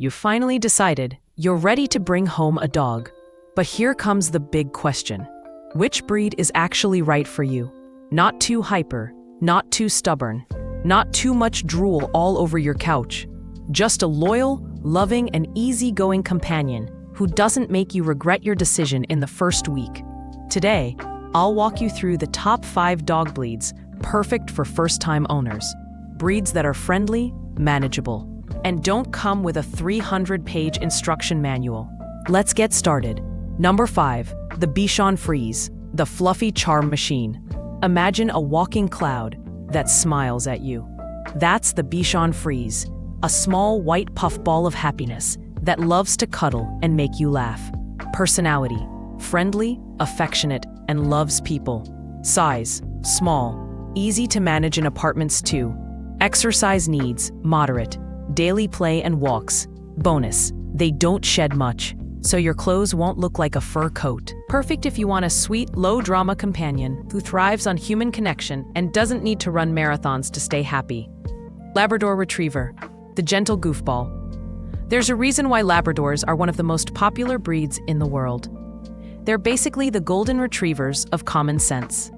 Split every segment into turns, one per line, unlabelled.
You finally decided you're ready to bring home a dog. But here comes the big question. Which breed is actually right for you? Not too hyper, not too stubborn, not too much drool all over your couch. Just a loyal, loving, and easygoing companion who doesn't make you regret your decision in the first week. Today, I'll walk you through the top 5 dog breeds perfect for first-time owners. Breeds that are friendly, manageable, and don't come with a 300-page instruction manual. Let's get started. Number 5, the Bichon Frise, the fluffy charm machine. Imagine a walking cloud that smiles at you. That's the Bichon Frise, a small white puffball of happiness that loves to cuddle and make you laugh. Personality, friendly, affectionate, and loves people. Size, small, easy to manage in apartments too. Exercise needs, moderate. Daily play and walks. Bonus, they don't shed much, so your clothes won't look like a fur coat. Perfect if you want a sweet, low-drama companion who thrives on human connection and doesn't need to run marathons to stay happy. Labrador Retriever, the gentle goofball. There's a reason why Labradors are one of the most popular breeds in the world. They're basically the golden retrievers of common sense.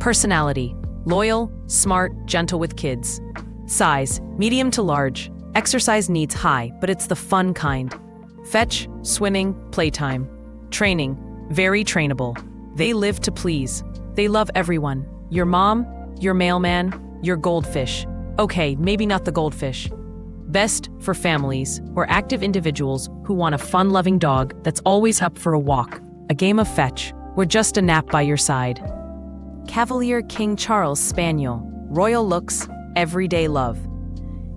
Personality, loyal, smart, gentle with kids. Size, medium to large. Exercise needs high, but it's the fun kind. Fetch, swimming, playtime. Training, very trainable. They live to please. They love everyone. Your mom, your mailman, your goldfish. Okay, maybe not the goldfish. Best for families or active individuals who want a fun-loving dog that's always up for a walk, a game of fetch, or just a nap by your side. Cavalier King Charles Spaniel, royal looks, everyday love.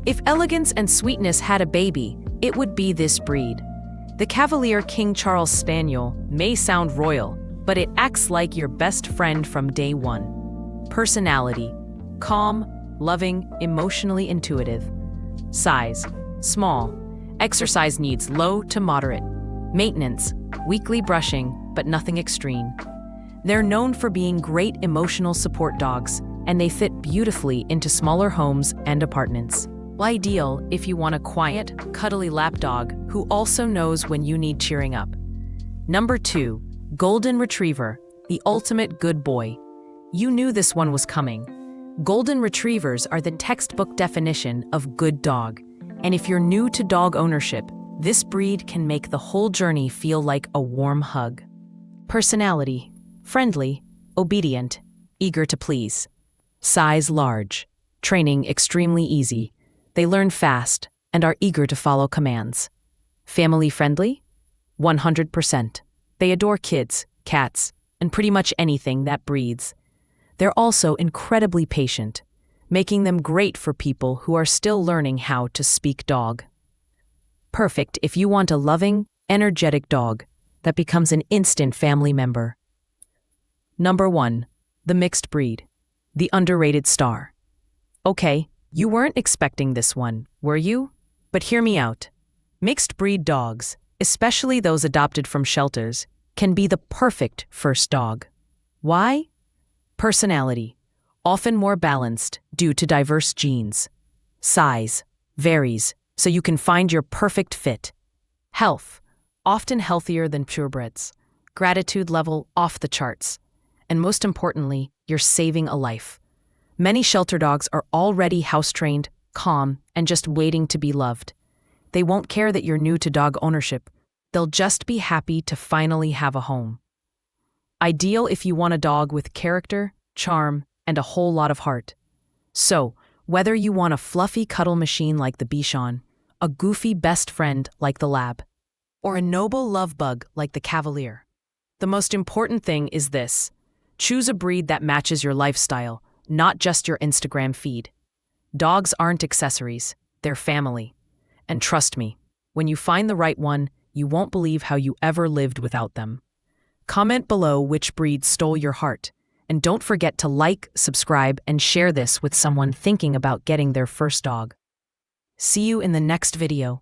If elegance and sweetness had a baby, it would be this breed. The Cavalier King Charles Spaniel may sound royal, but it acts like your best friend from day one. Personality, calm, loving, emotionally intuitive. Size, small. Exercise needs low to moderate. Maintenance, weekly brushing, but nothing extreme. They're known for being great emotional support dogs, and they fit beautifully into smaller homes and apartments. Ideal if you want a quiet, cuddly lapdog who also knows when you need cheering up. Number 2, Golden Retriever, the ultimate good boy. You knew this one was coming. Golden Retrievers are the textbook definition of good dog, and if you're new to dog ownership, this breed can make the whole journey feel like a warm hug. Personality, friendly, obedient, eager to please. Size large, training extremely easy. They learn fast and are eager to follow commands. Family friendly? 100%. They adore kids, cats, and pretty much anything that breathes. They're also incredibly patient, making them great for people who are still learning how to speak dog. Perfect if you want a loving, energetic dog that becomes an instant family member. Number 1, the mixed breed, the underrated star. Okay, you weren't expecting this one, were you? But hear me out. Mixed breed dogs, especially those adopted from shelters, can be the perfect first dog. Why? Personality, often more balanced due to diverse genes. Size, varies, so you can find your perfect fit. Health, often healthier than purebreds. Gratitude level off the charts. And most importantly, you're saving a life. Many shelter dogs are already house-trained, calm, and just waiting to be loved. They won't care that you're new to dog ownership. They'll just be happy to finally have a home. Ideal if you want a dog with character, charm, and a whole lot of heart. So, whether you want a fluffy cuddle machine like the Bichon, a goofy best friend like the Lab, or a noble love bug like the Cavalier, the most important thing is this. Choose a breed that matches your lifestyle, not just your Instagram feed. Dogs aren't accessories, they're family. And trust me, when you find the right one, you won't believe how you ever lived without them. Comment below which breed stole your heart, and don't forget to like, subscribe, and share this with someone thinking about getting their first dog. See you in the next video.